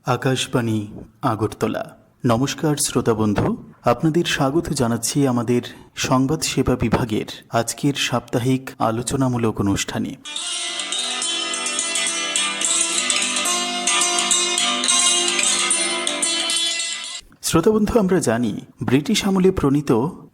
আকাশবাণী আগরতলা। নমস্কার শ্রোতা বন্ধু, আপনাদের স্বাগত জানাচ্ছি আমাদের সংবাদ সেবা বিভাগের আজকের সাপ্তাহিক আলোচনামূলক অনুষ্ঠানে। শ্রোতা বন্ধু, আমরা জানি ব্রিটিশ আমলে প্রণীত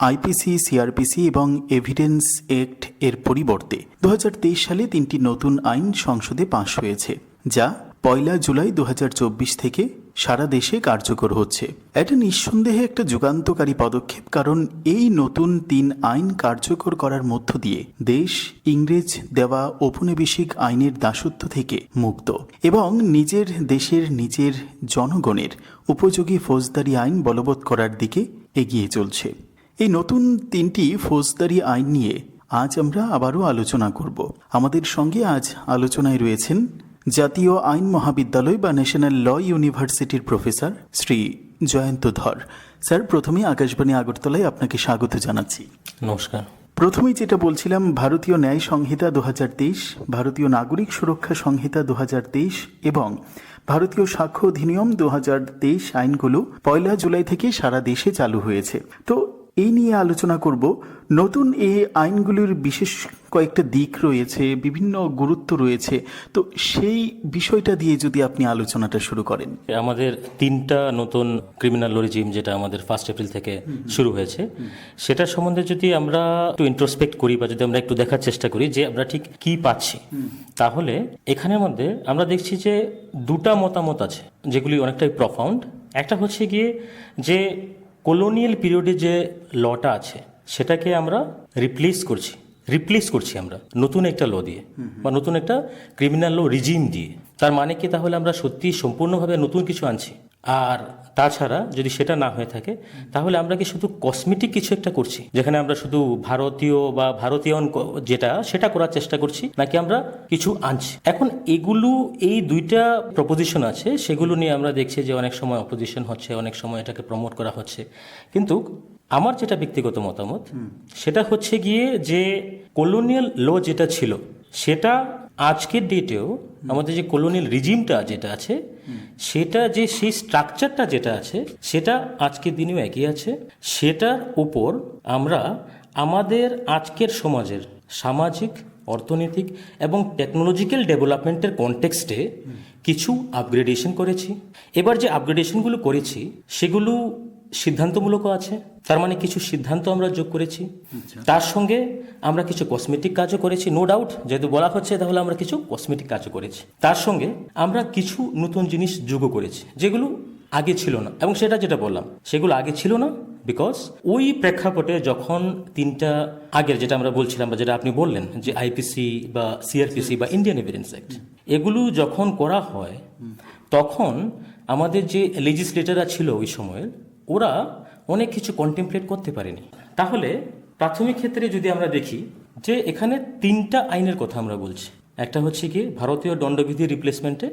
আইপিসি, সিআরপিসি এবং এভিডেন্স অ্যাক্ট এর পরিবর্তে 2023 সালে 3টি নতুন আইন সংসদে পাশ হয়েছে, যা 1 জুলাই 2024 থেকে সারা দেশে কার্যকর হচ্ছে। এটা নিঃসন্দেহে একটা যুগান্তকারী পদক্ষেপ, কারণ এই নতুন 3 আইন কার্যকর করার মধ্য দিয়ে দেশ ইংরেজ দেওয়া ঔপনিবেশিক আইনের দাসত্ব থেকে মুক্ত এবং নিজের দেশের নিজের জনগণের উপযোগী ফৌজদারি আইন বলবৎ করার দিকে এগিয়ে চলছে। এই নতুন 3টি ফৌজদারি আইন নিয়ে আজ আমরা আবারও আলোচনা করব। আমাদের সঙ্গে আজ আলোচনায় রয়েছেন জাতীয় আইন মহাবিদ্যালয় বা ন্যাশনাল ল ইউনিভার্সিটির প্রফেসর শ্রী জয়ন্ত ধর। স্যার, প্রথমেই আকাশবাণী আগরতলায় আপনাকে স্বাগত জানাচ্ছি। নমস্কার। প্রথমেই যেটা বলছিলাম, ভারতীয় ন্যায় সংহিতা 2023, ভারতীয় নাগরিক সুরক্ষা সংহিতা 2023 এবং ভারতীয় সাক্ষ্য অধিনিয়ম 2023 আইনগুলো 1 জুলাই থেকে সারা দেশে চালু হয়েছে। তো এই নিয়ে আলোচনা করব। নতুন এই আইনগুলির বিশেষ কয়েকটা দিক রয়েছে, বিভিন্ন গুরুত্ব রয়েছে, তো সেই বিষয়টা দিয়ে যদি আপনি আলোচনাটা শুরু করেন। আমাদের 3টা নতুন ক্রিমিনাল ল রেজিম যেটা আমাদের 1 এপ্রিল থেকে শুরু হয়েছে, সেটা সম্বন্ধে যদি আমরা একটু ইন্ট্রোস্পেক্ট করি বা যদি আমরা একটু দেখার চেষ্টা করি যে আমরা ঠিক কি পাচ্ছি, তাহলে এখানের মধ্যে আমরা দেখছি যে 2টা মতামত আছে যেগুলি অনেকটাই প্রফাউন্ড। একটা হচ্ছে গিয়ে যে কলোনিয়াল পিরিয়ডে যে লটা আছে সেটাকে আমরা রিপ্লেস করছি আমরা নতুন একটা ল দিয়ে বা নতুন একটা ক্রিমিনাল ল রিজিম দিয়ে। তার মানে কি তাহলে আমরা সত্যি সম্পূর্ণভাবে নতুন কিছু আনছি? আর তাছাড়া যদি সেটা না হয়ে থাকে তাহলে আমরা কি শুধু কসমেটিক কিছু একটা করছি, যেখানে আমরা শুধু ভারতীয় বা ভারতীয়ন যেটা সেটা করার চেষ্টা করছি, নাকি আমরা কিছু আনছি? এখন এগুলো এই 2টা প্রপোজিশন আছে, সেগুলো নিয়ে আমরা দেখছি যে অনেক সময় অপোজিশন হচ্ছে, অনেক সময় এটাকে প্রমোট করা হচ্ছে। কিন্তু আমার যেটা ব্যক্তিগত মতামত সেটা হচ্ছে গিয়ে যে কলোনিয়াল ল যেটা ছিল সেটা আজকের ডেটেও আমাদের যে কলোনিয়াল রিজিমটা যেটা আছে সেটা যে সেই স্ট্রাকচারটা যেটা আছে সেটা আজকের দিনেও একই আছে। সেটার উপর আমরা আমাদের আজকের সমাজের সামাজিক, অর্থনৈতিক এবং টেকনোলজিক্যাল ডেভেলপমেন্টের কনটেক্সটে কিছু আপগ্রেডেশন করেছি। এবার যে আপগ্রেডেশনগুলো করেছি সেগুলো সিদ্ধান্তমূলকও আছে, তার মানে কিছু সিদ্ধান্ত আমরা যোগ করেছি। তার সঙ্গে আমরা কিছু কসমেটিক কাজও করেছি, নো ডাউট, যেহেতু বলা হচ্ছে তাহলে আমরা কিছু কসমেটিক কাজও করেছি। তার সঙ্গে আমরা কিছু নতুন জিনিস যোগও করেছি যেগুলো আগে ছিল না, এবং সেটা যেটা বললাম সেগুলো আগে ছিল না বিকজ ওই প্রেক্ষাপটে যখন 3টা আগের যেটা আমরা বলছিলাম বা যেটা আপনি বললেন যে আইপিসি বা সিআরপিসি বা ইন্ডিয়ান এভিডেন্স অ্যাক্ট, এগুলো যখন করা হয় তখন আমাদের যে লেজিসলেটররা ছিল ওই সময়ের, ওরা অনেক কিছু কন্টেমপ্লেট করতে পারেনি। তাহলে প্রাথমিক ক্ষেত্রে যদি আমরা দেখি যে এখানে 3টা আইনের কথা আমরা বলছি। একটা হচ্ছে কি ভারতীয় দণ্ডবিধি রিপ্লেসমেন্টে,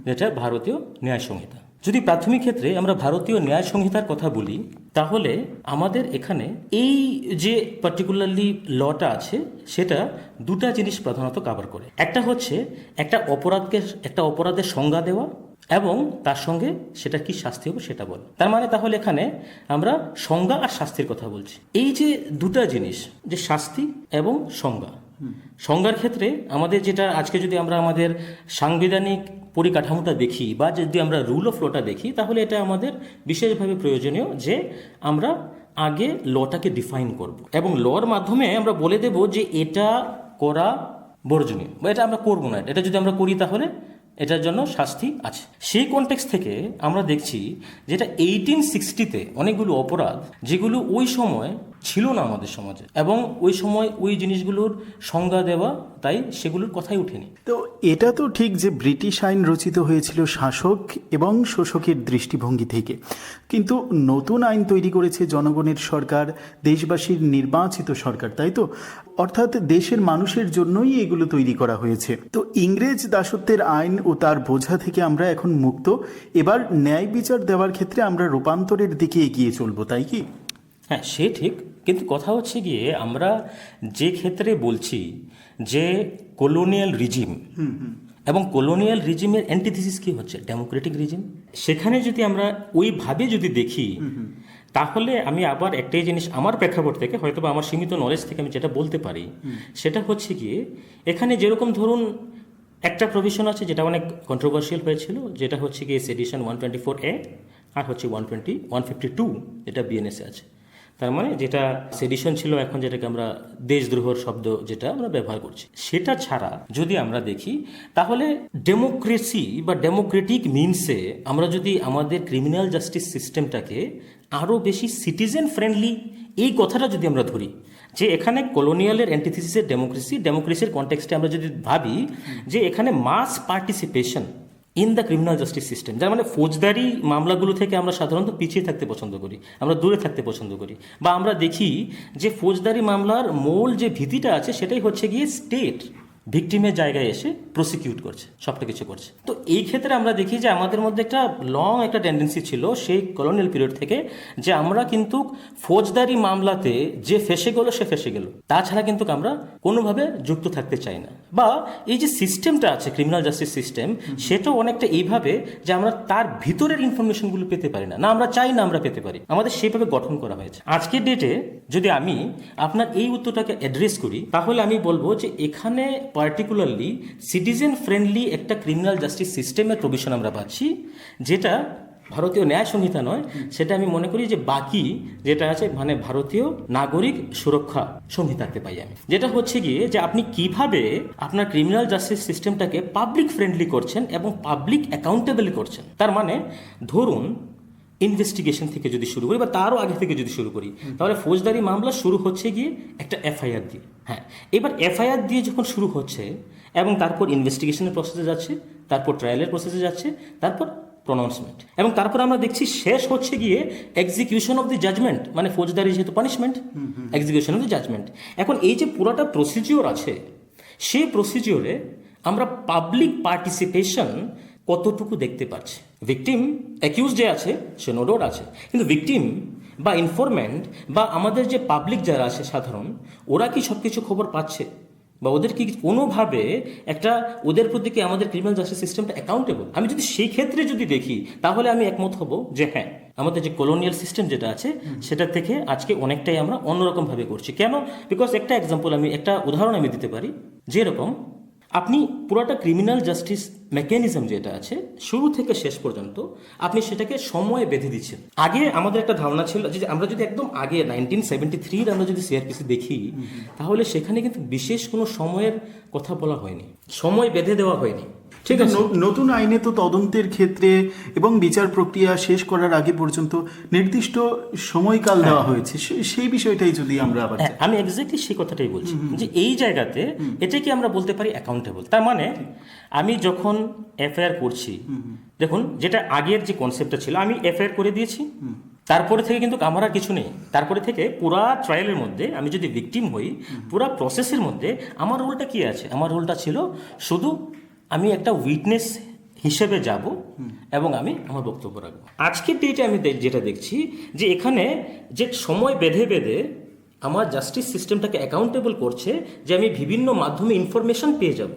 যেটা ভারতীয় ন্যায় সংহিতা। যদি প্রাথমিক ক্ষেত্রে আমরা ভারতীয় ন্যায় সংহিতার কথা বলি তাহলে আমাদের এখানে এই যে পার্টিকুলারলি লটা আছে সেটা 2টা জিনিস প্রধানত কভার করে। একটা হচ্ছে একটা অপরাধের সংজ্ঞা দেওয়া এবং তার সঙ্গে সেটা কি শাস্তি হবে সেটা বল। তার মানে তাহলে এখানে আমরা সংজ্ঞা আর শাস্তির কথা বলছি। এই যে 2টা জিনিস, যে শাস্তি এবং সংজ্ঞার ক্ষেত্রে আমাদের যেটা আজকে যদি আমরা আমাদের সাংবিধানিক পরিকাঠামোটা দেখি বা যদি আমরা রুল অফ লটা দেখি, তাহলে এটা আমাদের বিশেষভাবে প্রয়োজনীয় যে আমরা আগে লটাকে ডিফাইন করব এবং লর মাধ্যমে আমরা বলে দেব যে এটা করা বর্জনীয় বা এটা আমরা করবো না, এটা যদি আমরা করি তাহলে এটার জন্য শাস্তি আছে। সেই কনটেক্সট থেকে আমরা দেখছি যেটা 1860-তে অনেকগুলো অপরাধ যেগুলো ওই সময় ছিল না আমাদের সমাজে, এবং ওই সময় ওই জিনিসগুলোর সংজ্ঞা দেওয়া, তাই সেগুলোর কথাই উঠেনি। তো এটা তো ঠিক যে ব্রিটিশ আইন রচিত হয়েছিল শাসক এবং শোষকের দৃষ্টিভঙ্গি থেকে, কিন্তু নতুন আইন তৈরি করেছে জনগণের সরকার, দেশবাসীর নির্বাচিত সরকার, তাই তো? অর্থাৎ দেশের মানুষের জন্যই এগুলো তৈরি করা হয়েছে। তো ইংরেজ দাসত্বের আইন ও তার বোঝা থেকে আমরা এখন মুক্ত। এবার ন্যায় বিচার দেওয়ার ক্ষেত্রে আমরা রূপান্তরের দিকে এগিয়ে চলবো, তাই কি? হ্যাঁ, সে ঠিক, কিন্তু কথা হচ্ছে গিয়ে আমরা যে ক্ষেত্রে বলছি যে কলোনিয়াল রিজিম, এবং কলোনিয়াল রিজিমের অ্যান্টিথিসিস কি হচ্ছে? Democratic regime. সেখানে যদি আমরা ওইভাবে যদি দেখি, তাহলে আমি আবার একটাই জিনিস আমার প্রেক্ষাপট থেকে, হয়তো বা আমার সীমিত নলেজ থেকে আমি যেটা বলতে পারি, সেটা হচ্ছে গিয়ে এখানে যেরকম ধরুন একটা প্রভিশন আছে যেটা অনেক কন্ট্রোভার্সিয়াল হয়েছিল, যেটা হচ্ছে গিয়ে সেডিশন 124A আর হচ্ছে 152 যেটা বিএনএসে আছে। তার মানে যেটা সেডিশন ছিল, এখন যেটাকে আমরা দেশদ্রোহর শব্দ যেটা আমরা ব্যবহার করছি, সেটা ছাড়া যদি আমরা দেখি, তাহলে ডেমোক্রেসি বা ডেমোক্রেটিক মিনসে আমরা যদি আমাদের ক্রিমিনাল জাস্টিস সিস্টেমটাকে আরও বেশি সিটিজেন ফ্রেন্ডলি, এই কথাটা যদি আমরা ধরি, যে এখানে কলোনিয়ালের অ্যান্টিথিসিসের ডেমোক্রেসির কনটেক্সটে আমরা যদি ভাবি যে এখানে মাস participation in the criminal justice system, যার মানে ফৌজদারি মামলাগুলো থেকে আমরা সাধারণত পিছিয়ে থাকতে পছন্দ করি, আমরা দূরে থাকতে পছন্দ করি, বা আমরা দেখি যে ফৌজদারি মামলার মূল যে ভীতিটা আছে সেটাই হচ্ছে গিয়ে স্টেট ভিকটিমের জায়গায় এসে প্রসিকিউট করছে, সবটা কিছু করছে। তো এই ক্ষেত্রে আমরা দেখি যে আমাদের মধ্যে একটা লং একটা টেন্ডেন্সি ছিল সেই কলোনিয়াল পিরিয়ড থেকে, যে আমরা কিন্তু ফৌজদারি মামলাতে যে ফেসে গেল সে ফেসে গেল, তাছাড়া কিন্তু আমরা কোনোভাবে যুক্ত থাকতে চাই না। বা এই যে সিস্টেমটা আছে ক্রিমিনাল জাস্টিস সিস্টেম, সেটাও অনেকটা এইভাবে যে আমরা তার ভিতরের ইনফরমেশনগুলো পেতে পারি না, না আমরা চাই না আমরা পেতে পারি, আমাদের সেভাবে গঠন করা হয়েছে। আজকের ডেটে যদি আমি আপনার এই উত্তরটাকে অ্যাড্রেস করি, তাহলে আমি বলবো যে এখানে পার্টিকুলারলি সিটিজেন ফ্রেন্ডলি একটা ক্রিমিনাল জাস্টিস সিস্টেমের প্রভিশন আমরা পাচ্ছি, যেটা ভারতীয় ন্যায় সংহিতা নয়, সেটা আমি মনে করি যে বাকি যেটা আছে মানে ভারতীয় নাগরিক সুরক্ষা সংহিতাতে পাই আমি, যেটা হচ্ছে গিয়ে যে আপনি কিভাবে আপনার ক্রিমিনাল জাস্টিস সিস্টেমটাকে পাবলিক ফ্রেন্ডলি করছেন এবং পাবলিক অ্যাকাউন্টেবল করছেন। তার মানে ধরুন ইনভেস্টিগেশন থেকে যদি শুরু করি বা তারও আগে থেকে যদি শুরু করি, তাহলে ফৌজদারি মামলা শুরু হচ্ছে গিয়ে একটা এফআইআর দিয়ে। হ্যাঁ, এবার এফআইআর দিয়ে যখন শুরু হচ্ছে এবং তারপর ইনভেস্টিগেশনের প্রসেসে যাচ্ছে, তারপর ট্রায়ালের প্রসেসে যাচ্ছে, তারপর প্রনাউন্সমেন্ট, এবং তারপর আমরা দেখছি শেষ হচ্ছে গিয়ে এক্সিকিউশন অফ দি জাজমেন্ট, মানে ফৌজদারি যেহেতু punishment, execution of the judgement. এখন এই যে পুরোটা প্রসিজিওর আছে, সেই প্রসিজিওরে আমরা পাবলিক পার্টিসিপেশন কতটুকু দেখতে পাচ্ছি। ভিকটিম অ্যাকিউজ যে আছে সে নো ডাউট আছে, কিন্তু ভিকটিম বা ইনফরমেন্ট বা আমাদের যে পাবলিক যারা আছে সাধারণ, ওরা কি সব কিছু খবর পাচ্ছে, বা ওদের কি কোনোভাবে একটা ওদের প্রতি কি আমাদের ক্রিমিনাল জাস্টিস সিস্টেমটা অ্যাকাউন্টেবল? আমি যদি সেই ক্ষেত্রে যদি দেখি, তাহলে আমি একমত হব যে হ্যাঁ, আমাদের যে কলোনিয়াল সিস্টেম যেটা আছে সেটা থেকে আজকে অনেকটাই আমরা অন্যরকমভাবে করছি। কেন? বিকজ একটা এক্সাম্পল, আমি একটা উদাহরণ আমি দিতে পারি, যেরকম আপনি পুরোটা ক্রিমিনাল জাস্টিস মেকানিজম যেটা আছে শুরু থেকে শেষ পর্যন্ত আপনি সেটাকে সময়ে বেঁধে দিচ্ছেন। আগে আমাদের একটা ধারণা ছিল যে আমরা যদি একদম আগে 1973 আমরা যদি সিআরপিসি দেখি, তাহলে সেখানে কিন্তু বিশেষ কোনো সময়ের কথা বলা হয়নি, সময় বেঁধে দেওয়া হয়নি। ঠিক আছে, নতুন আইনে তো তদন্তের ক্ষেত্রে এবং বিচার প্রক্রিয়া শেষ করার আগে পর্যন্ত নির্দিষ্ট সময়কাল দেওয়া হয়েছে, সেই বিষয়টাই যদি আমরা আবার আমি এক্স্যাক্টলি সেই কথাটাই বলছি, যে এই জায়গাতে এটাকে আমরা বলতে পারি অ্যাকাউন্টেবল। তার মানে আমি যখন এফআইআর করছি, দেখুন যেটা আগের যে কনসেপ্টটা ছিল, আমি এফআইআর করে দিয়েছি, তারপরে থেকে কিন্তু আমার আর কিছু নেই। তারপরে থেকে পুরা ট্রায়ালের মধ্যে আমি যদি ভিকটিম হই, পুরা প্রসেসের মধ্যে আমার রোলটা কি আছে? আমার রোলটা ছিল শুধু আমি একটা উইটনেস হিসেবে যাব এবং আমি আমার বক্তব্য রাখবো। আজকের ডেটে আমি যেটা দেখছি যে এখানে যে সময় বেঁধে বেঁধে আমার জাস্টিস সিস্টেমটাকে অ্যাকাউন্টেবল করছে, যে আমি বিভিন্ন মাধ্যমে ইনফরমেশন পেয়ে যাব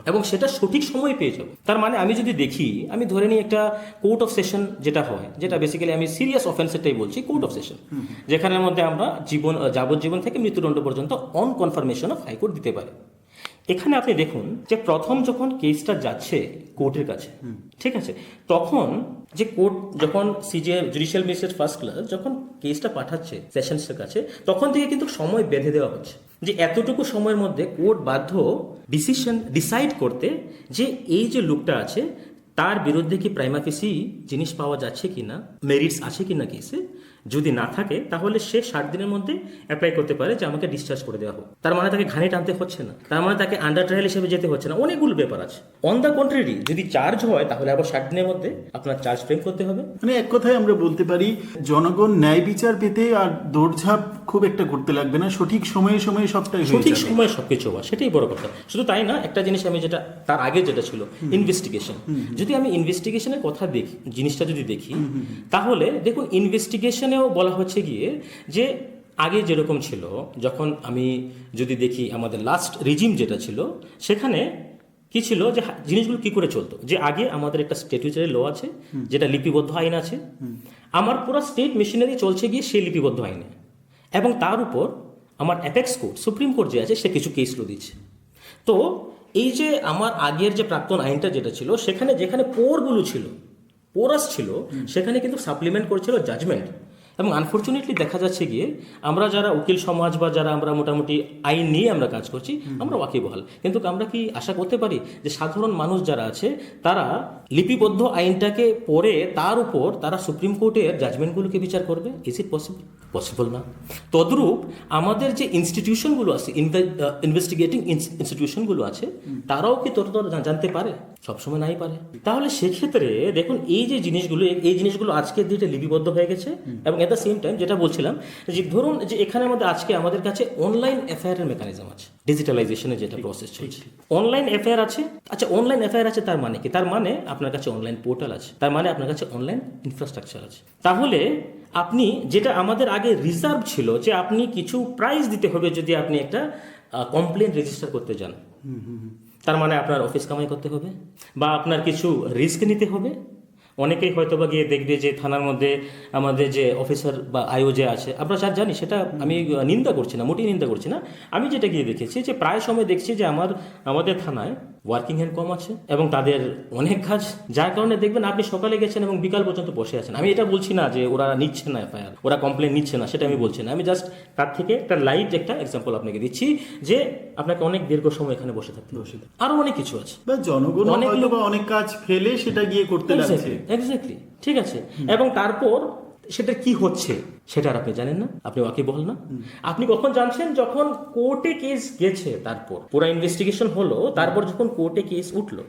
এবং সেটা সঠিক সময় পেয়ে যাব। তার মানে আমি যদি দেখি, আমি ধরে নিই একটা কোর্ট অফ সেশন যেটা হয়, যেটা বেসিক্যালি আমি সিরিয়াস অফেন্সেরটাই বলছি, কোর্ট অফ সেশন, যেখানের মধ্যে আমরা যাবজ্জীবন থেকে মৃত্যুদণ্ড পর্যন্ত অন কনফার্মেশন অফ হাইকোর্ট দিতে পারি। এখানে আপনি দেখুন যে প্রথম যখন কেসটা যাচ্ছে কোর্টের কাছে, ঠিক আছে, তখন যে কোর্ট যখন জুডিশিয়াল ম্যাজিস্ট্রেট ফার্স্ট ক্লাস যখন কেসটা পাঠাচ্ছে সেশনসের কাছে, তখন থেকে কিন্তু সময় বেঁধে দেওয়া হচ্ছে, যে এতটুকু সময়ের মধ্যে কোর্ট বাধ্য ডিসাইড করতে যে এই যে লোকটা আছে তার বিরুদ্ধে কি প্রাইমা ফেসি জিনিস পাওয়া যাচ্ছে কিনা, মেরিটস আছে কিনা কেসে। যদি না থাকে তাহলে সে 60 দিনের মধ্যে অ্যাপ্লাই করতে পারে যে আমাকে ডিসচার্জ করে দেওয়া হোক। তার মানে তাকে ঘানি টানতে হচ্ছে না, তার মানে তাকে আন্ডার ট্রায়াল হিসেবে যেতে হচ্ছে না, অনেকগুলো ব্যাপার আছে। অন দ্য কন্ট্রারি, যদি চার্জ হয় তাহলে আবার 60 দিনের মধ্যে আপনার চার্জ ফ্রেম করতে হবে। মানে এক কথায় আমরা বলতে পারি জনগণ ন্যায় বিচার পেতে আর দৌড়ঝাঁপ খুব একটা করতে লাগবে না, সঠিক সময়ে সময়ে সবটাই সঠিক সময়ে সবকিছু হওয়া, সেটাই বড় কথা। শুধু তাই না, একটা জিনিস আমি যেটা তার আগে যেটা ছিল ইনভেস্টিগেশন, যদি আমি ইনভেস্টিগেশনের কথা দেখি, জিনিসটা যদি দেখি, তাহলে দেখুন ইনভেস্টিগেশনেও বলা হচ্ছে গিয়ে যে আগে যেরকম ছিল, যখন আমি যদি দেখি আমাদের লাস্ট রিজিম যেটা ছিল, সেখানে কি ছিল যে জিনিসগুলো কি করে চলতো, যে আগে আমাদের একটা স্ট্যাটিউটারি ল আছে, যেটা লিপিবদ্ধ আইন আছে, আমার পুরো স্টেট মেশিনারি চলছে গিয়ে সেই লিপিবদ্ধ আইনে, এবং তার উপর আমার অ্যাপেক্স কোর্ট, সুপ্রিম কোর্ট যে আছে, সে কিছু কেস ল দিচ্ছে। তো এই যে আমার আগের যে প্রাক্তন আইনটা যেটা ছিল, সেখানে যেখানে পোরগুলো ছিল, পোরাস ছিল, সেখানে কিন্তু সাপ্লিমেন্ট করছিল জাজমেন্ট। এবং আনফর্চুনেটলি দেখা যাচ্ছে গিয়ে আমরা যারা উকিল সমাজ বা যারা আমরা মোটামুটি আইন নিয়ে আমরা কাজ করছি, আমরা ওয়াকিবহাল, কিন্তু আমরা কি আশা করতে পারি যে সাধারণ মানুষ যারা আছে তারা লিপিবদ্ধ আইনটাকে পড়ে তার উপর তারা সুপ্রিম কোর্টের জাজমেন্টগুলোকে বিচার করবে? Is it possible? পসিবল না। তদ্রূপ আমাদের যে ইনস্টিটিউশনগুলো আছে, ইনভেস্টিগেটিং ইনস্টিটিউশনগুলো আছে, তারাও কি ততটা জানতে পারে? সবসময় নাই পারে। তাহলে সেক্ষেত্রে দেখুন এই যে জিনিসগুলো, এই জিনিসগুলো আজকের দিনে লিপিবদ্ধ হয়ে গেছে। এবং এট দ্য সেম টাইম যেটা বলছিলাম, যে ধরুন যে এখানে আমাদের আজকে আমাদের কাছে অনলাইন এফআইআর মেকানিজম আছে, ডিজিটালাইজেশনের যেটা প্রসেস চলছে, অনলাইন এফআইআর আছে। আচ্ছা, অনলাইন এফআইআর আছে তার মানে কি? তার মানে আপনার কাছে অনলাইন পোর্টাল আছে, তার মানে আপনার কাছে অনলাইন ইনফ্রাস্ট্রাকচার আছে। তাহলে আপনি যেটা আমাদের আগে রিজার্ভ ছিল যে আপনি কিছু প্রাইস দিতে হবে যদি আপনি একটা কমপ্লেন রেজিস্টার করতে যান, তার মানে আপনার অফিস কামাই করতে হবে বা আপনার কিছু রিস্ক নিতে হবে। অনেকেই হয়তো বা গিয়ে দেখবে যে থানার মধ্যে আমাদের যে অফিসার বা আইও যে আছে, আমরা যা জানি সেটা আমি নিন্দা করছি না, মোটেই নিন্দা করছি না। আমি যেটা গিয়ে দেখেছি যে প্রায় সময় দেখছি যে আমাদের থানায় ওয়ার্কিং হ্যান্ড কম আছে এবং তাদের অনেক কাজ, যার কারণে দেখবেন আপনি সকালে গেছেন এবং বিকাল পর্যন্ত বসে আছেন। আমি এটা বলছি না যে ওরা নিচ্ছে না এফআইআর, ওরা কমপ্লেন নিচ্ছে না, সেটা আমি বলছি না। আমি জাস্ট তার থেকে একটা লাইভ একটা এক্সাম্পল আপনাকে দিচ্ছি যে আপনাকে অনেক দীর্ঘ সময় এখানে বসে থাকতে হবে। আরো অনেক কিছু আছে, বা জনগণ হয়তো বা অনেক কাজ ফেলে সেটা গিয়ে করতে লাগছে। এক্স্যাক্টলি, ঠিক আছে। এবং তারপর সেটা কি হচ্ছে সেটা আর আপনি জানেন না, আপনি ওয়াকিবহাল না। আপনি কখন জানছেন? যখন কোর্টে কেস গেছে, তারপর পুরো ইনভেস্টিগেশন হলো, তারপর যখন কোর্টে কেস উঠলো,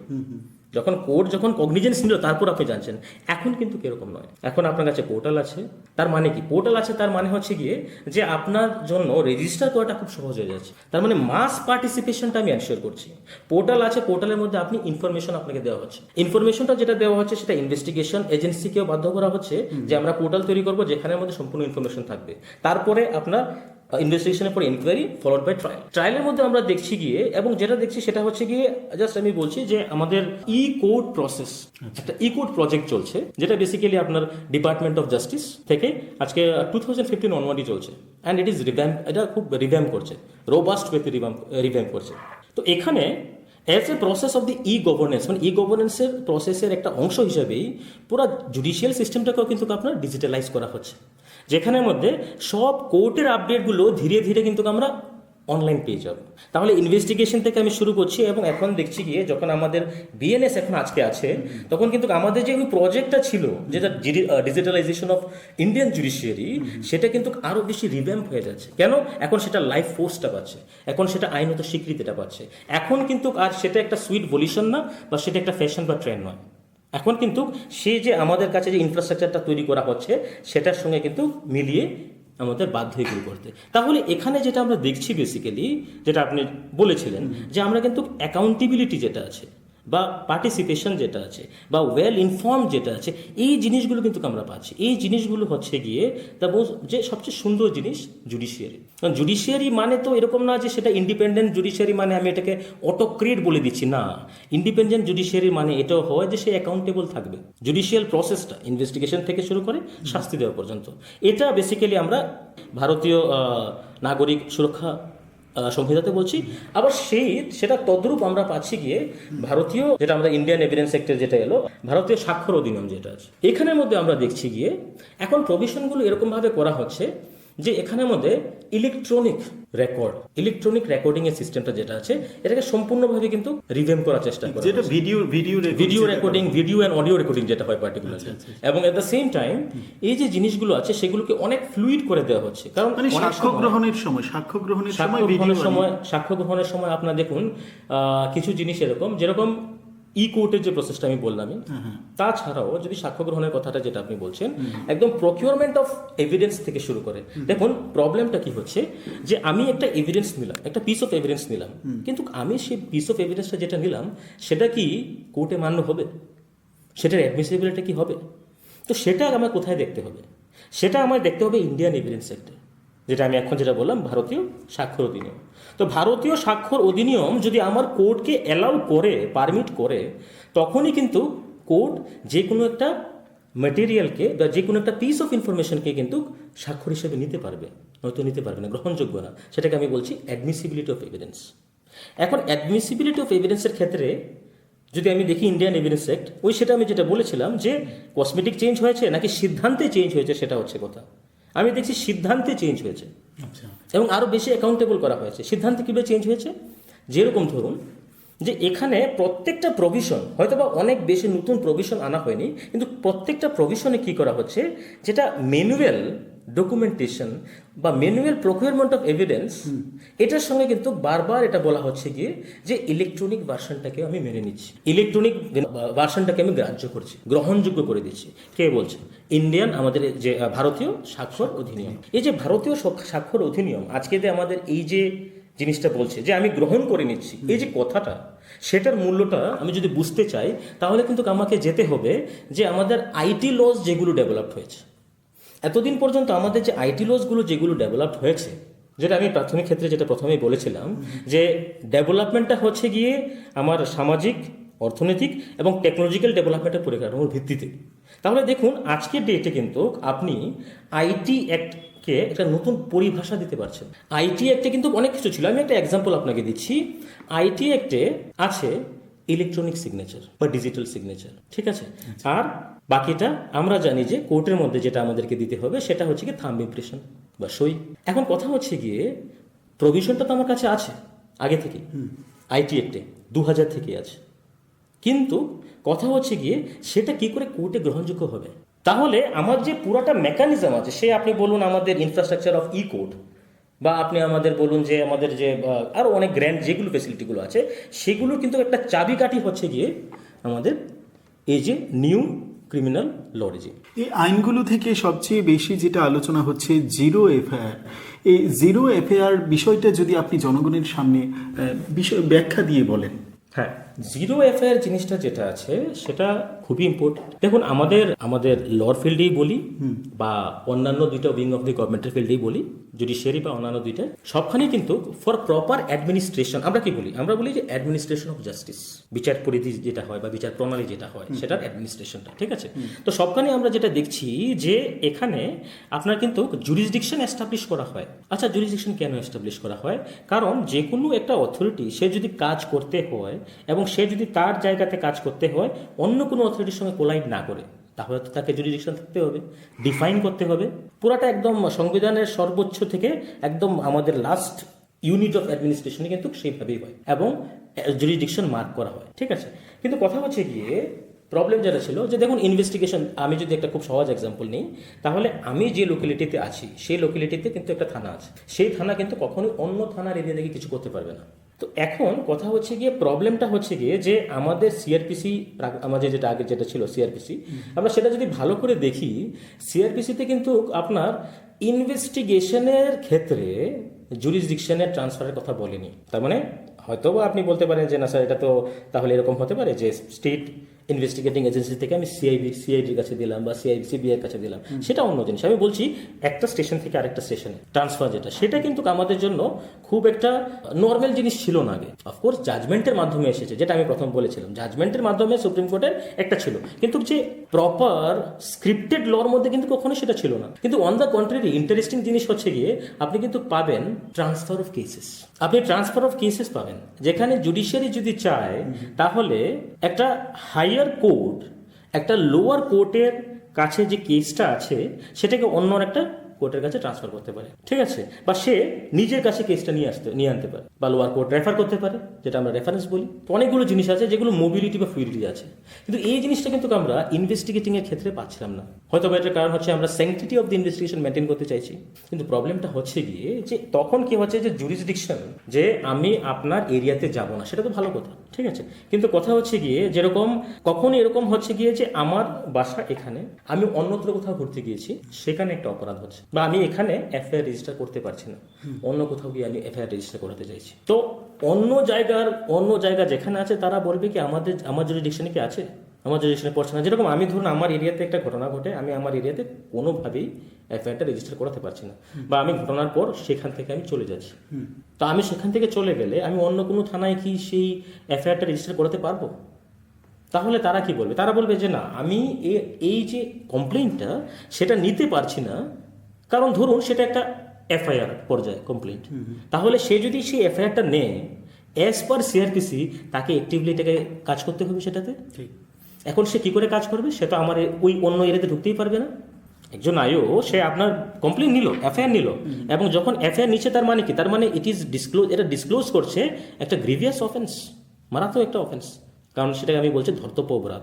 যখন কোর্ট যখন কগনিজেন্স নিল, তারপর আপনি জানছেন। এখন কিন্তু কিরকম নয়, এখন আপনার কাছে পোর্টাল আছে। তার মানে কি? পোর্টাল আছে তার মানে হচ্ছে গিয়ে যে আপনার জন্য রেজিস্টার করাটা খুব সহজ হয়ে যাচ্ছে। তার মানে মাস পার্টিসিপেশনটা আমি এনশিওর করছি। পোর্টাল আছে, পোর্টালের মধ্যে আপনি ইনফরমেশন আপনাকে দেওয়া হচ্ছে। ইনফরমেশনটা যেটা দেওয়া হচ্ছে সেটা ইনভেস্টিগেশন এজেন্সিকেও বাধ্য করা হচ্ছে যে আমরা পোর্টাল তৈরি করবো যেখানের মধ্যে সম্পূর্ণ ইনফরমেশন থাকবে। তারপরে আপনার ইনভেস্টিগেশনের পর ইনকোয়ারি ফলোড বাই ট্রায়াল। ট্রায়ালের মধ্যে আমরা দেখছি গিয়ে, এবং যেটা দেখছি সেটা হচ্ছে গিয়ে, জাস্ট আমি বলছি যে আমাদের ই কোর্ট প্রসেস, একটা ই কোর্ট প্রজেক্ট চলছে, যেটা বেসিক্যালি আপনার ডিপার্টমেন্ট অফ জাস্টিস থেকে আজকে 2015 অনওয়ার্ডই চলছে। অ্যান্ড ইট ইজ রিভ্যাম্প, এটা খুব রিভ্যাম্প করছে, রোবাস্ট ওয়েতে রিভ্যাম্প করছে। তো এখানে as a process of the E governance, মানে ই গভর্নেন্সের প্রসেসের একটা অংশ হিসেবেই পুরো জুডিশিয়াল সিস্টেমটাকেও কিন্তু আপনার ডিজিটালাইজ করা হচ্ছে, যেখানের মধ্যে সব কোর্টের আপডেটগুলো ধীরে ধীরে কিন্তু আমরা অনলাইন পেয়ে যাব। তাহলে ইনভেস্টিগেশন থেকে আমি শুরু করছি, এবং এখন দেখছি গিয়ে যখন আমাদের বিএনএস এখন আজকে আছে, তখন কিন্তু আমাদের যে ওই প্রজেক্টটা ছিল, যেটা ডিজিটালাইজেশন অফ ইন্ডিয়ান জুডিশিয়ারি, সেটা কিন্তু আরও বেশি রিভ্যাম্প হয়ে যাচ্ছে। কেন? এখন সেটা লাইফ ফোর্সটা পাচ্ছে, এখন সেটা আইনত স্বীকৃতিটা পাচ্ছে। এখন কিন্তু আর সেটা একটা সুইট ভলিউশন না, বা সেটা একটা ফ্যাশন বা ট্রেন্ড নয়। এখন কিন্তু সেই যে আমাদের কাছে যে ইনফ্রাস্ট্রাকচারটা তৈরি করা হচ্ছে, সেটার সঙ্গে কিন্তু মিলিয়ে আমাদের বাধ্য এগুলো করতে। তাহলে এখানে যেটা আমরা দেখছি বেসিক্যালি, যেটা আপনি বলেছিলেন, যে আমরা কিন্তু অ্যাকাউন্টেবিলিটি যেটা আছে, বা পার্টিসিপেশন যেটা আছে, বা ওয়েল ইনফর্ম যেটা আছে, এই জিনিসগুলো কিন্তু আমরা পাচ্ছি। এই জিনিসগুলো হচ্ছে গিয়ে যে সবচেয়ে সুন্দর জিনিস জুডিশিয়ারি। কারণ জুডিশিয়ারি মানে তো এরকম না যে সেটা ইন্ডিপেন্ডেন্ট জুডিশিয়ারি মানে আমি এটাকে অটোক্রেট বলে দিচ্ছি, না। ইন্ডিপেন্ডেন্ট জুডিশিয়ারি মানে এটাও হয় যে সে অ্যাকাউন্টেবল থাকবে। জুডিশিয়াল প্রসেসটা ইনভেস্টিগেশন থেকে শুরু করে শাস্তি দেওয়া পর্যন্ত, এটা বেসিক্যালি আমরা ভারতীয় নাগরিক সুরক্ষা সংহিতাতে বলছি। আবার সেটা তদ্রূপ আমরা পাচ্ছি গিয়ে ভারতীয়, যেটা আমরা ইন্ডিয়ান এভিডেন্স অ্যাক্টের যেটা এলো, ভারতীয় স্বাক্ষর অধিনিয়ম যেটা আছে, এখানের মধ্যে আমরা দেখছি গিয়ে এখন প্রভিশনগুলো এরকমভাবে করা হচ্ছে যে এখানের মধ্যে ইলেকট্রনিক রেকর্ডিং এর সিস্টেমটা যেটা আছে, এটাকে সম্পূর্ণভাবে কিন্তু রিভ্যাম্প করার চেষ্টা করা, যেটা video recording, video and audio recording যেটা হয় পার্টিকুলারলি। এবং এট দ্য সেম টাইম এই যে জিনিসগুলো আছে সেগুলোকে অনেক ফ্লুইড করে দেওয়া হচ্ছে। কারণ সাক্ষ্য গ্রহণের সময় আপনার দেখুন কিছু জিনিস এরকম, যেরকম ই কোর্টের যে প্রসেসটা আমি বললাম, তাছাড়াও যদি সাক্ষ্য গ্রহণের কথাটা যেটা আপনি বলছেন, একদম প্রকিউরমেন্ট অফ এভিডেন্স থেকে শুরু করে, দেখুন প্রবলেমটা কি হচ্ছে, যে আমি একটা এভিডেন্স নিলাম, একটা পিস অফ এভিডেন্স নিলাম, কিন্তু আমি সেই পিস অফ এভিডেন্সটা যেটা নিলাম সেটা কি কোর্টে মান্য হবে? সেটার অ্যাডমিসিবিলিটি কি হবে? তো সেটা আমার কোথায় দেখতে হবে? সেটা আমার দেখতে হবে ইন্ডিয়ান এভিডেন্স অ্যাক্টে। যেটা আমি এখন যেটা বললাম ভারতীয় স্বাক্ষর অধিনিয়ম। তো ভারতীয় স্বাক্ষর অধিনিয়ম যদি আমার কোর্টকে অ্যালাউ করে, পারমিট করে, তখনই কিন্তু কোর্ট যে কোনো একটা ম্যাটেরিয়ালকে বা যে কোনো একটা পিস অফ ইনফরমেশনকে কিন্তু স্বাক্ষর হিসেবে নিতে পারবে, নয়তো নিতে পারবে না, গ্রহণযোগ্য না। সেটাকে আমি বলছি অ্যাডমিসিবিলিটি অফ এভিডেন্স। এখন অ্যাডমিসিবিলিটি অফ এভিডেন্সের ক্ষেত্রে যদি আমি দেখি ইন্ডিয়ান এভিডেন্স অ্যাক্ট, সেটা আমি যেটা বলেছিলাম যে কসমেটিক চেঞ্জ হয়েছে নাকি সিদ্ধান্তে চেঞ্জ হয়েছে, সেটা হচ্ছে কথা। আমি দেখছি সিদ্ধান্তে চেঞ্জ হয়েছে এবং আরও বেশি অ্যাকাউন্টেবল করা হয়েছে। সিদ্ধান্তে কীভাবে চেঞ্জ হয়েছে? যেরকম ধরুন যে এখানে প্রত্যেকটা প্রভিশন, হয়তো বা অনেক বেশি নতুন প্রভিশন আনা হয়নি, কিন্তু প্রত্যেকটা প্রভিশনে কি করা হচ্ছে, যেটা ম্যানুয়াল ডকুমেন্টেশন বা ম্যানুয়াল প্রকিউরমেন্ট অফ এভিডেন্স, এটার সঙ্গে কিন্তু বারবার এটা বলা হচ্ছে গিয়ে যে ইলেকট্রনিক ভার্সনটাকে আমি মেনে নিচ্ছি, ইলেকট্রনিক ভার্সনটাকে আমি গ্রাহ্য করছি, গ্রহণযোগ্য করে দিচ্ছি। কে বলছে? ইন্ডিয়ান, আমাদের যে ভারতীয় স্বাক্ষর অধিনিয়ম। এই যে ভারতীয় স্বাক্ষর অধিনিয়ম আজকে যে আমাদের এই যে জিনিসটা বলছে যে আমি গ্রহণ করে নিচ্ছি, এই যে কথাটা, সেটার মূল্যটা আমি যদি বুঝতে চাই, তাহলে কিন্তু আমাকে যেতে হবে যে আমাদের আইটি লজ যেগুলো ডেভেলপড হয়েছে এতদিন পর্যন্ত, আমাদের যে আইটি লজগুলো যেগুলো ডেভেলপড হয়েছে, যেটা আমি প্রাথমিক ক্ষেত্রে যেটা প্রথমেই বলেছিলাম যে ডেভেলপমেন্টটা হচ্ছে গিয়ে আমার সামাজিক, অর্থনৈতিক এবং টেকনোলজিক্যাল ডেভেলপমেন্টের পরিকাঠামোর ভিত্তিতে। তাহলে দেখুন আজকের ডেটে কিন্তু আপনি আইটি অ্যাক্টকে একটা নতুন পরিভাষা দিতে পারছেন। আইটি অ্যাক্টে কিন্তু অনেক কিছু ছিল, আমি একটা এক্সাম্পল আপনাকে দিচ্ছি। আইটি অ্যাক্টে আছে ইলেকট্রনিক সিগনেচার বা ডিজিটাল সিগনেচার, ঠিক আছে? আর বাকিটা আমরা জানি যে কোর্টের মধ্যে যেটা আমাদেরকে দিতে হবে সেটা হচ্ছে কি থাম্ব ইমপ্রেশন বা সই। এখন কথা হচ্ছে গিয়ে প্রভিশনটা তো আমার কাছে আছে আগে থেকে, আইটি অ্যাক্টে 2000 থেকে আছে, কিন্তু কথা হচ্ছে গিয়ে সেটা কি করে কোর্টে গ্রহণযোগ্য হবে? তাহলে আমার যে পুরোটা মেকানিজম আছে, সে আপনি বলুন আমাদের ইনফ্রাস্ট্রাকচার অফ ই কোর্ট, বা আপনি আমাদের বলুন যে আমাদের যে আরও অনেক গ্র্যান্ড যেগুলো ফেসিলিটিগুলো আছে, সেগুলোর কিন্তু একটা চাবিকাঠি হচ্ছে গিয়ে আমাদের এই যে নিউ ক্রিমিনাল ল রেজিম। এই আইনগুলো থেকে সবচেয়ে বেশি যেটা আলোচনা হচ্ছে জিরো এফআইআর। এই জিরো এফআইআর বিষয়টা যদি আপনি জনগণের সামনে বিষয় ব্যাখ্যা দিয়ে বলেন। হ্যাঁ, জিরো এফআইআর জিনিসটা যেটা আছে সেটা খুবই ইম্পর্টেন্ট। দেখুন আমাদের লর ফিল্ডেই বলি বা অন্যান্য দুইটা উইং অফ দি গভর্নমেন্টের ফিল্ডেই বলি, জুডিশিয়ারি বা অন্যান্য দুইটা, সবখানেই কিন্তু ফর প্রপার অ্যাডমিনিস্ট্রেশন আমরা কি বলি? আমরা বলি যে অ্যাডমিনিস্ট্রেশন অফ জাস্টিস, বিচার পরিধি যেটা হয় বা বিচার প্রণালী যেটা হয় সেটার অ্যাডমিনিস্ট্রেশনটা, ঠিক আছে? তো সবখানে আমরা যেটা দেখছি যে এখানে আপনার কিন্তু জুরিসডিকশন এস্টাবলিশ করা হয়। আচ্ছা, জুরিসডিকশন কেন এস্টাবলিশ করা হয়? কারণ যে কোনো একটা অথরিটি সে যদি কাজ করতে হয় এবং সে যদি তার জায়গাতে কাজ করতে হয় অন্য কোনো অথরিটির সঙ্গে কোলাইড না করে, তাহলে তো তাকে জুরিসডিকশন থাকতে হবে, ডিফাইন করতে হবে। পুরাটা একদম সংবিধানের সর্বোচ্চ থেকে একদম আমাদের লাস্ট ইউনিট অফ অ্যাডমিনিস্ট্রেশনে কিন্তু সেইভাবেই হয় এবং জুরিসডিকশন মার্ক করা হয়, ঠিক আছে? কিন্তু কথা হচ্ছে গিয়ে প্রবলেম যেটা ছিল যে দেখুন ইনভেস্টিগেশন, আমি যদি একটা খুব সহজ এক্সাম্পল নিই, তাহলে আমি যে লোকালিটিতে আছি সেই লোকালিটিতে কিন্তু একটা থানা আছে, সেই থানা কিন্তু কখনোই অন্য থানার এরিয়া থেকে কিছু করতে পারবে না। তো এখন কথা হচ্ছে গিয়ে প্রবলেমটা হচ্ছে গিয়ে যে আমাদের সিআরপিসি, আমাদের যেটা আগে যেটা ছিল সিআরপিসি, আমরা সেটা যদি ভালো করে দেখি, সিআরপিসিতে কিন্তু আপনার ইনভেস্টিগেশনের ক্ষেত্রে জুরিসডিকশনের ট্রান্সফারের কথা বলেনি। তার মানে হয়তো আপনি বলতে পারেন যে না স্যার, এটা তো তাহলে এরকম হতে পারে যে স্টেট ইনভেস্টিগেটিং এজেন্সি থেকে আমি সিআইডির কাছে দিলাম বা সিবিআইয়ের কাছে দিলাম, সেটা অন্য জিনিস। আমি বলছি একটা স্টেশন থেকে আরেকটা স্টেশনে ট্রান্সফার যেটা, সেটা কিন্তু আমাদের জন্য খুব একটা নর্মাল জিনিস ছিল না আগে। অফকোর্স জাজমেন্টের মাধ্যমে এসেছে, যেটা আমি প্রথম বলেছিলাম, জাজমেন্টের মাধ্যমে সুপ্রিম কোর্টের একটা ছিল, কিন্তু যে প্রপার স্ক্রিপ্টেড লর মধ্যে কিন্তু কখনো সেটা ছিল না। কিন্তু অন দ্য কন্ট্রারি ইন্টারেস্টিং জিনিস হচ্ছে গিয়ে আপনি কিন্তু পাবেন ট্রান্সফার অফ কেসেস, আপনি ট্রান্সফার অফ কেসেস পাবেন, যেখানে জুডিশিয়ারি যদি চায় তাহলে একটা হাইয়ার কোর্ট একটা লোয়ার কোর্টের কাছে যে কেসটা আছে সেটাকে অন্য একটা কোর্টের কাছে ট্রান্সফার করতে পারে, ঠিক আছে? বা সে নিজের কাছে কেসটা নিয়ে আনতে পারে, বা লোয়ার কোর্ট রেফার করতে পারে, যেটা আমরা রেফারেন্স বলি। তো অনেকগুলো জিনিস আছে যেগুলো মোবিলিটি বা ফ্লুইডিটি আছে, কিন্তু এই জিনিসটা কিন্তু আমরা ইনভেস্টিগেটিং এর ক্ষেত্রে পাচ্ছিলাম না। হয়তো বা এটার কারণ হচ্ছে আমরা sanctity of the investigation maintain করতে চাইছি, কিন্তু প্রবলেমটা হচ্ছে গিয়ে যে তখন কি হচ্ছে যে জুরিসডিকশন, যে আমি আপনার এরিয়াতে যাব না, সেটা তো ভালো কথা, ঠিক আছে? কিন্তু কথা হচ্ছে গিয়ে যেরকম কখনই এরকম হচ্ছে গিয়ে যে আমার বাসা এখানে, আমি অন্যত্র কোথাও ঘুরতে গিয়েছি, সেখানে একটা অপরাধ হচ্ছে, বা আমি এখানে এফআইআর রেজিস্টার করতে পারছি না, অন্য কোথাও গিয়ে আমি এফআইআর রেজিস্টার করতে চাইছি। তো অন্য জায়গা যেখানে আছে তারা বলবে কি আমার জুরিসডিকশনে কি আছে? আমার জুরিডিকশনে পড়ছে না। যেরকম আমি ধরুন আমার এরিয়াতে একটা ঘটনা ঘটে, আমি আমার এরিয়াতে কোনোভাবেই এফআইআরটা রেজিস্টার করাতে পারছি না, বা আমি ঘটনার পর সেখান থেকে আমি চলে যাচ্ছি। তো আমি সেখান থেকে চলে গেলে আমি অন্য কোনো থানায় কি সেই এফআইআরটা রেজিস্টার করাতে পারবো? তাহলে তারা কি বলবে? তারা বলবে যে না, আমি এই যে কমপ্লেইনটা সেটা নিতে পারছি না, কারণ ধরুন সেটা একটা এফআইআর পর্যায়ে কমপ্লেইন। তাহলে সে যদি সেই এফআইআরটা নেয় অ্যাজ পার সিআরপিসি, তাকে অ্যাক্টিভলি এটাকে কাজ করতে হবে সেটাতে। এখন সে কি করে কাজ করবে? সে তো আমার ওই অন্য এরিয়াতে ঢুকতেই পারবে না। একজন আইও সে আপনার কমপ্লেন নিল, এফআইআর নিল, এবং যখন এফআইআর নিচ্ছে তার মানে কি? তার মানে এটা ডিসক্লোজ করছে একটা গ্রিভিয়াস অফেন্স, মারাত্মক একটা অফেন্স, কারণ সেটাকে আমি বলছি ধর্তব্য অপরাধ।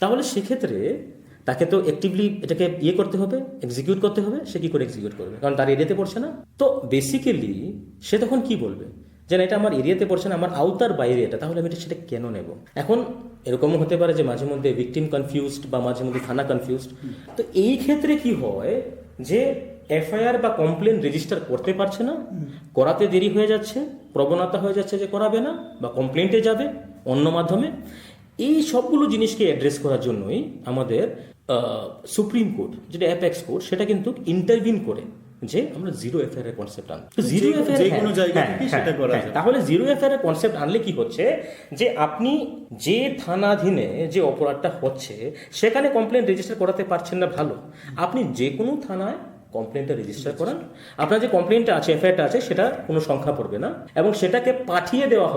তাহলে সেক্ষেত্রে তাকে তো অ্যাক্টিভলি এটাকে করতে হবে, এক্সিকিউট করতে হবে। সে কি করে এক্সিকিউট করবে? কারণ তার এরিয়াতে পড়ছে না। তো বেসিক্যালি সে তখন কি বলবে? যে না, এটা আমার এরিয়াতে পড়ছে না, আমার আওতার বাইরে এটা, তাহলে আমি সেটা কেন নেব? এখন এরকমও হতে পারে যে মাঝে মধ্যে ভিকটিম কনফিউজড বা মাঝে মধ্যে থানা কনফিউজড। তো এই ক্ষেত্রে কি হয় যে এফআইআর বা কমপ্লেন রেজিস্টার করতে পারছে না, করাতে দেরি হয়ে যাচ্ছে, প্রবণতা হয়ে যাচ্ছে যে করাবে না বা কমপ্লেন্টে যাবে অন্য মাধ্যমে। এই সবগুলো জিনিসকে অ্যাড্রেস করার জন্যই আমাদের সুপ্রিম কোর্ট, যেটা অ্যাপেক্স কোর্ট, সেটা কিন্তু ইন্টারভিন করে যে আমরা জিরো এফআইআর এর কনসেপ্ট আনবো। জিরো এফআইআর, তাহলে জিরো এফআইআর এর কনসেপ্ট আনলে কি হচ্ছে যে আপনি যে থানাধীনে যে অপরাধটা হচ্ছে সেখানে কমপ্লেন রেজিস্টার করাতে পারছেন না, ভালো, আপনি যে কোনো থানায় কমপ্লেনটা রেজিস্টার করান। আপনার যে কমপ্লেনটা আছে, এফআইআরটা আছে, সেটা কোনো সংখ্যা পড়বে না, এবং সেটাকে পাঠিয়ে দেওয়া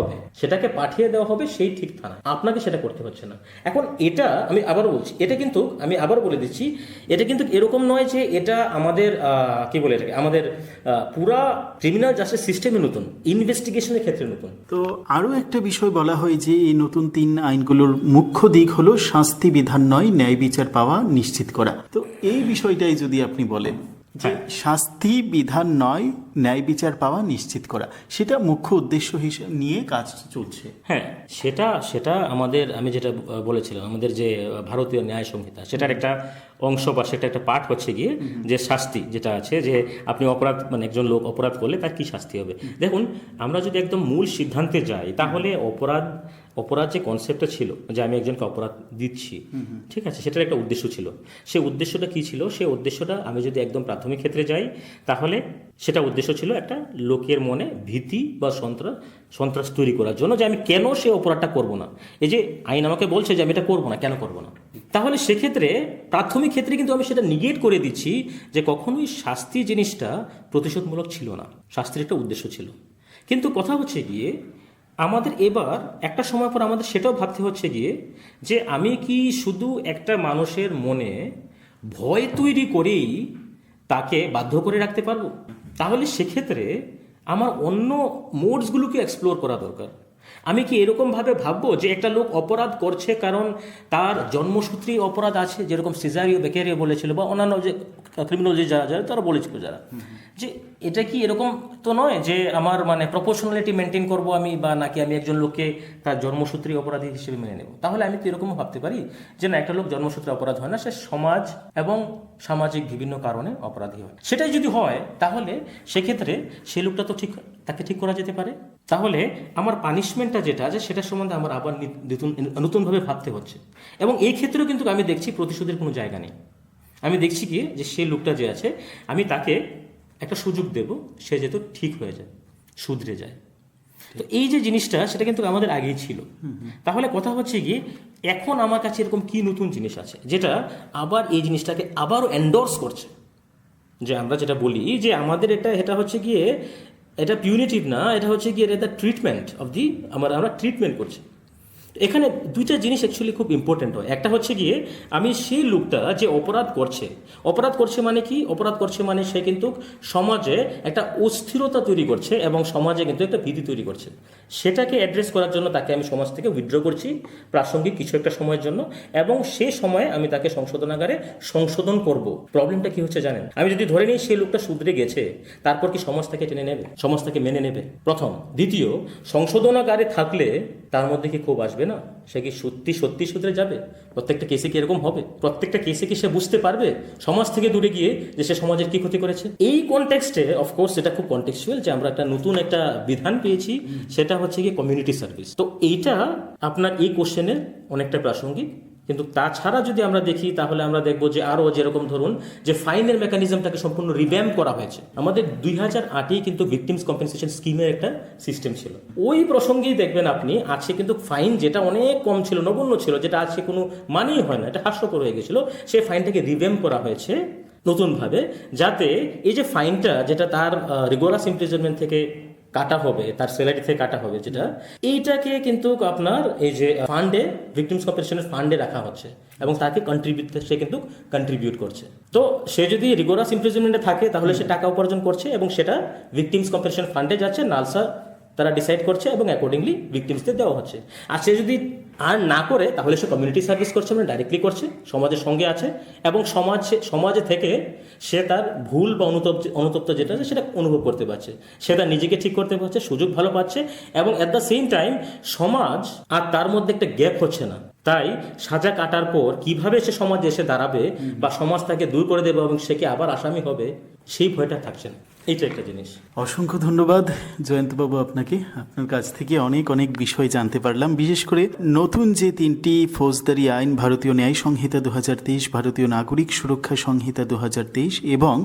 হবে সেই ঠিক থানা। আপনাকে সেটা করতে হচ্ছে না। এখন এটা আমি আবার বলছি, এটা কিন্তু আমি আবার বলে দিচ্ছি, এটা কিন্তু এরকম নয় যে এটা আমাদের কি বলে এটাকে, আমাদের পুরা ক্রিমিনাল জাস্টিস সিস্টেমে নতুন, ইনভেস্টিগেশনের ক্ষেত্রে নতুন। তো আরও একটা বিষয় বলা হয় যে এই নতুন 3 আইনগুলোর মুখ্য দিক হলো শাস্তি বিধান নয়, ন্যায় বিচার পাওয়া নিশ্চিত করা। তো এই বিষয়টাই যদি আপনি বলেন যে শাস্তি বিধান নয়, ন্যায় বিচার পাওয়া নিশ্চিত করা, সেটা মুখ্য উদ্দেশ্য হিসেবে নিয়ে কাজ চলছে। হ্যাঁ, সেটা আমাদের, আমি যেটা বলেছিলাম, আমাদের যে ভারতীয় ন্যায় সংহিতা, সেটার একটা অংশ বা সেটা একটা পার্ট হচ্ছে গিয়ে যে শাস্তি যেটা আছে, যে আপনি অপরাধ, মানে একজন লোক অপরাধ করলে তার কি শাস্তি হবে। দেখুন, আমরা যদি একদম মূল সিদ্ধান্তে যাই, তাহলে অপরাধ যে কনসেপ্টটা ছিল, যে আমি একজনকে অপরাধ দিচ্ছি, ঠিক আছে, সেটার একটা উদ্দেশ্য ছিল। সেই উদ্দেশ্যটা কি ছিল? সেই উদ্দেশ্যটা আমি যদি একদম প্রাথমিক ক্ষেত্রে যাই, তাহলে সেটা উদ্দেশ্য ছিল একটা লোকের মনে ভীতি বা সন্ত্রাস তৈরি করার জন্য, যে আমি কেন সে অপরাধটা করব না। এই যে আইন আমাকে বলছে যে আমি এটা করবো না, কেন করবো না? তাহলে সেক্ষেত্রে প্রাথমিক ক্ষেত্রে কিন্তু আমি সেটা নিগেট করে দিচ্ছি যে কখনোই শাস্তি জিনিসটা প্রতিশোধমূলক ছিল না, শাস্তির একটা উদ্দেশ্য ছিল। কিন্তু কথা হচ্ছে গিয়ে আমাদের এবার একটা সময় পর আমাদের সেটাও ভাবতে হচ্ছে গিয়ে যে আমি কি শুধু একটা মানুষের মনে ভয় তৈরি করেই তাকে বাধ্য করে রাখতে পারবো? তাহলে সেক্ষেত্রে আমার অন্য মোডসগুলোকে এক্সপ্লোর করা দরকার। আমি কি এরকমভাবে ভাববো যে একটা লোক অপরাধ করছে কারণ তার জন্মসূত্রেই অপরাধ আছে, যেরকম সিজারিও বেকারিও বলেছিল, বা অন্যান্য যে ক্রিমিনাল যে যারা তারা বলেছিল যারা, যে এটা কি এরকম তো নয় যে আমার মানে প্রপোর্শনালিটি মেনটেন করব আমি, বা নাকি আমি একজন লোককে তার জন্মসূত্রেই অপরাধী হিসেবে মেনে নেব। তাহলে আমি তো এরকমও ভাবতে পারি যে না, একটা লোক জন্মসূত্রে অপরাধ হয় না, সে সমাজ এবং সামাজিক বিভিন্ন কারণে অপরাধী হয়। সেটাই যদি হয়, তাহলে সেক্ষেত্রে সে লোকটা তো তাকে ঠিক করা যেতে পারে। তাহলে আমার পানিশমেন্টটা যেটা আছে সেটার সম্বন্ধে আমার আবার নতুনভাবে ভাবতে হচ্ছে। এবং এই ক্ষেত্রেও কিন্তু আমি দেখছি প্রতিশোধের কোনো জায়গা নেই। আমি দেখছি কি যে সে লোকটা যে আছে, আমি তাকে একটা সুযোগ দেব, সে যেহেতু ঠিক হয়ে যায়, শুধরে যায়। তো এই যে জিনিসটা, সেটা কিন্তু আমাদের আগেই ছিল। তাহলে কথা হচ্ছে কি, এখন আমার কাছে এরকম কি নতুন জিনিস আছে যেটা আবার এই জিনিসটাকে আবারও এন্ডোর্স করছে, যে আমরা যেটা বলি যে আমাদের এটা হচ্ছে গিয়ে এটা পিউনিটিভ না, এটা হচ্ছে গিয়ে এটা ট্রিটমেন্ট অফ দি, আমরা ট্রিটমেন্ট করছি। এখানে দুইটা জিনিস অ্যাকচুয়ালি খুব ইম্পর্টেন্ট হয়। একটা হচ্ছে গিয়ে আমি সেই লোকটা যে অপরাধ করছে মানে কি? অপরাধ করছে মানে সে কিন্তু সমাজে একটা অস্থিরতা তৈরি করছে এবং সমাজে কিন্তু একটা ভীতি তৈরি করছে। সেটাকে অ্যাড্রেস করার জন্য তাকে আমি সমাজ থেকে উইথড্র করছি প্রাসঙ্গিক কিছু একটা সময়ের জন্য, এবং সে সময়ে আমি তাকে সংশোধনাগারে সংশোধন করব। প্রবলেমটা কি হচ্ছে জানেন? আমি যদি ধরে নিই সেই লোকটা শুধরে গেছে, তারপর কি সমাজ থেকে টেনে নেবে? সমাজ থেকে মেনে নেবে? প্রথম। দ্বিতীয়, সংশোধনাগারে থাকলে তার মধ্যে কি ক্ষোভ আসবে না? সে কি সত্যি শুধরে যাবে? প্রত্যেকটা কেসে কি এরকম হবে? প্রত্যেকটা কেসে কি সে বুঝতে পারবে সমাজ থেকে দূরে গিয়ে যে সে সমাজের কি ক্ষতি করেছে? এই কনটেক্সটে অফকোর্স এটা খুব কনটেক্সচুয়াল যে আমরা একটা নতুন একটা বিধান পেয়েছি, সেটা হচ্ছে কি কমিউনিটি সার্ভিস। তো এইটা আপনার এই কোশ্চেনের অনেকটা প্রাসঙ্গিক, কিন্তু তাছাড়া যদি আমরা দেখি তাহলে আমরা দেখবো যে আরও যেরকম ধরুন যে ফাইনের মেকানিজমটাকে সম্পূর্ণ রিভ্যাম্প করা হয়েছে। আমাদের 2008-এই কিন্তু ভিকটিমস কম্পেনসেশন স্কিমের একটা সিস্টেম ছিল, ওই প্রসঙ্গেই দেখবেন আপনি আছে কিন্তু ফাইন যেটা অনেক কম ছিল, নগণ্য ছিল, যেটা আছে কোনো মানেই হয় না, এটা হাস্যকর হয়ে গেছিলো, সেই ফাইনটাকে রিভ্যাম্প করা হয়েছে নতুনভাবে, যাতে এই যে ফাইনটা যেটা তার রিগোরাস ইমপ্রিজনমেন্ট থেকে কাটা হবে, তার স্যালারি থেকে কাটা হবে, যেটা এইটাকে কিন্তু আপনার এই যে ফান্ডে, ভিকটিমস কম্পেনসেশনের ফান্ডে রাখা হচ্ছে এবং তাকে সে কিন্তু কন্ট্রিবিউট করছে। তো সে যদি রিগোরাস ইমপ্রিজনমেন্টে থাকে তাহলে সে টাকা উপার্জন করছে এবং সেটা ভিকটিমস কম্পেনসেশন ফান্ডে যাচ্ছে, নালসা তারা ডিসাইড করছে এবং অ্যাকর্ডিংলি ভিকটিমসদের দেওয়া হচ্ছে। আর সে যদি আর না করে তাহলে সে কমিউনিটি সার্ভিস করছে, মানে ডাইরেক্টলি করছে, সমাজের সঙ্গে আছে এবং সমাজে থেকে সে তার ভুল বা অনুতপ্ত যেটা আছে সেটা অনুভব করতে পারছে, সে তার নিজেকে ঠিক করতে পারছে, সুযোগ ভালো পাচ্ছে এবং অ্যাট দ্য সেম টাইম সমাজ আর তার মধ্যে একটা গ্যাপ হচ্ছে না। তাই সাজা কাটার পর কিভাবে সে সমাজে এসে দাঁড়াবে বা সমাজ তাকে দূর করে দেবে এবং সে কি আবার আসামি হবে, সেই ভয়টা থাকছে না। এইটা একটা জিনিস। অসংখ্য ধন্যবাদ জয়ন্তবাবু আপনাকে, আপনার কাছ থেকে অনেক অনেক বিষয় জানতে পারলাম। বিশেষ করে নতুন যে 3টি ফৌজদারি আইন, ভারতীয় ন্যায় সংহিতা 2023, ভারতীয় নাগরিক সুরক্ষা সংহিতা 2023 এবং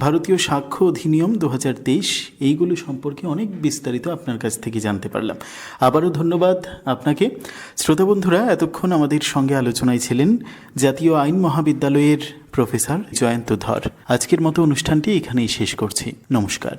ভারতীয় সাক্ষ্য অধিনিয়ম 2023, এইগুলো সম্পর্কে অনেক বিস্তারিত আপনার কাছ থেকে জানতে পারলাম। আবারও ধন্যবাদ আপনাকে। শ্রোতা বন্ধুরা, এতক্ষণ আমাদের সঙ্গে আলোচনায় ছিলেন জাতীয় আইন মহাবিদ্যালয়ের প্রফেসর জয়ন্ত ধর। আজকের মতো অনুষ্ঠানটি এখানেই শেষ করছি। নমস্কার।